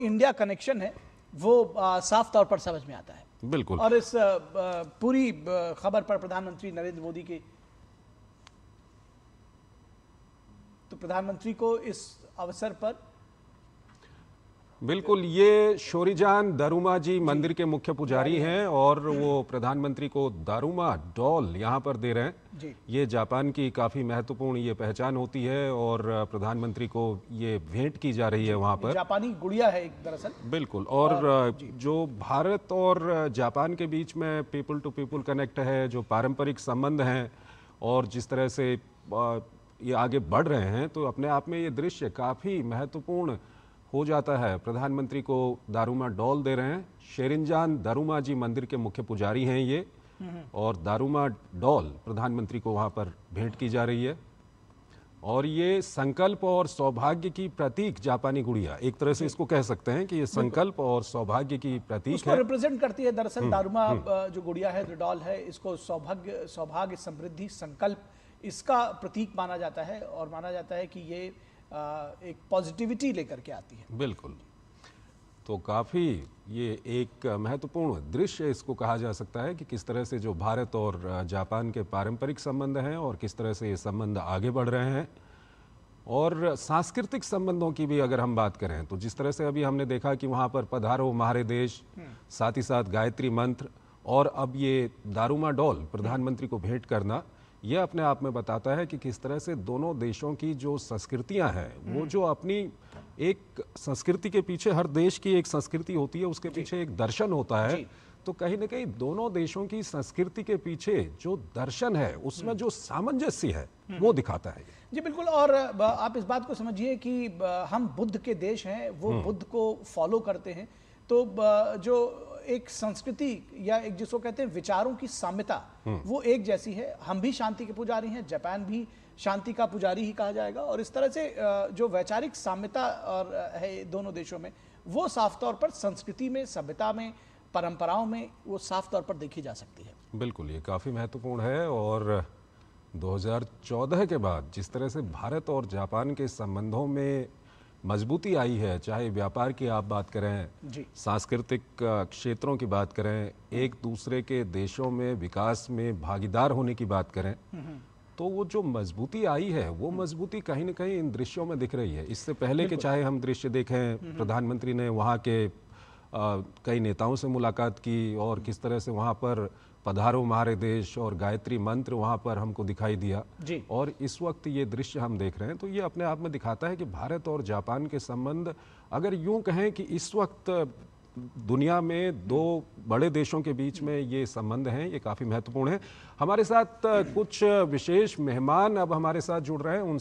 India connection है वो साफ तौर पर समझ में आता है। बिल्कुल। और इस पूरी खबर पर प्रधानमंत्री नरेंद्र मोदी के तो प्रधानमंत्री को इस अवसर पर बिल्कुल, ये शोरीजान दारूमा जी मंदिर के मुख्य पुजारी हैं और वो प्रधानमंत्री को दारूमा डॉल यहाँ पर दे रहे हैं जी। ये जापान की काफ़ी महत्वपूर्ण ये पहचान होती है और प्रधानमंत्री को ये भेंट की जा रही है वहाँ पर। जापानी गुड़िया है एक दरअसल। बिल्कुल। और जो भारत और जापान के बीच में पीपल टू पीपल कनेक्ट है, जो पारंपरिक संबंध हैं और जिस तरह से ये आगे बढ़ रहे हैं, तो अपने आप में ये दृश्य काफ़ी महत्वपूर्ण हो जाता है। प्रधानमंत्री को दारूमा डॉल दे रहे हैं। शेरिंजान दारूमा जी मंदिर के मुख्य पुजारी हैं ये, और दारूमा डॉल प्रधानमंत्री को वहाँ पर भेंट की जा रही है। और ये संकल्प और सौभाग्य की प्रतीक जापानी गुड़िया, एक तरह से इसको कह सकते हैं कि ये संकल्प और सौभाग्य की प्रतीक उसको है। रिप्रेजेंट करती है दरअसल दारूमा जो गुड़िया है, जो डॉल है, इसको सौभाग्य, समृद्धि, संकल्प, इसका प्रतीक माना जाता है और माना जाता है कि ये एक पॉजिटिविटी लेकर के आती है। बिल्कुल। तो काफ़ी ये एक महत्वपूर्ण दृश्य इसको कहा जा सकता है कि किस तरह से जो भारत और जापान के पारंपरिक संबंध हैं और किस तरह से ये संबंध आगे बढ़ रहे हैं। और सांस्कृतिक संबंधों की भी अगर हम बात करें तो जिस तरह से अभी हमने देखा कि वहाँ पर पधारो हमारे देश, साथ ही साथ गायत्री मंत्र और अब ये दारूमा डॉल प्रधानमंत्री को भेंट करना, ये अपने आप में बताता है कि किस तरह से दोनों देशों की जो संस्कृतियां हैं, वो जो अपनी एक संस्कृति के पीछे, हर देश की एक संस्कृति होती है, उसके पीछे एक दर्शन होता है। तो कहीं ना कहीं दोनों देशों की संस्कृति के पीछे जो दर्शन है, उसमें जो सामंजस्य है, वो दिखाता है। जी बिल्कुल। और आप इस बात को समझिए कि हम बुद्ध के देश हैं, वो बुद्ध को फॉलो करते हैं, तो जो एक संस्कृति या एक जिसको कहते हैं विचारों की साम्यता, वो एक जैसी है। हम भी शांति के पुजारी हैं, जापान भी शांति का पुजारी ही कहा जाएगा। और इस तरह से जो वैचारिक साम्यता और है दोनों देशों में, वो साफ तौर पर संस्कृति में, सभ्यता में, परंपराओं में वो साफ तौर पर देखी जा सकती है। बिल्कुल, ये काफ़ी महत्वपूर्ण है। और 2014 के बाद जिस तरह से भारत और जापान के संबंधों में मजबूती आई है, चाहे व्यापार की आप बात करें, सांस्कृतिक क्षेत्रों की बात करें, एक दूसरे के देशों में विकास में भागीदार होने की बात करें, तो वो जो मजबूती आई है, वो मजबूती कहीं ना कहीं इन दृश्यों में दिख रही है। इससे पहले के चाहे हम दृश्य देखें, प्रधानमंत्री ने वहाँ के कई नेताओं से मुलाकात की और किस तरह से वहाँ पर पधारो हमारे देश और गायत्री मंत्र वहाँ पर हमको दिखाई दिया। और इस वक्त ये दृश्य हम देख रहे हैं, तो ये अपने आप में दिखाता है कि भारत और जापान के संबंध, अगर यूं कहें कि इस वक्त दुनिया में दो बड़े देशों के बीच में ये संबंध हैं, ये काफ़ी महत्वपूर्ण है। हमारे साथ कुछ विशेष मेहमान अब हमारे साथ जुड़ रहे हैं, उन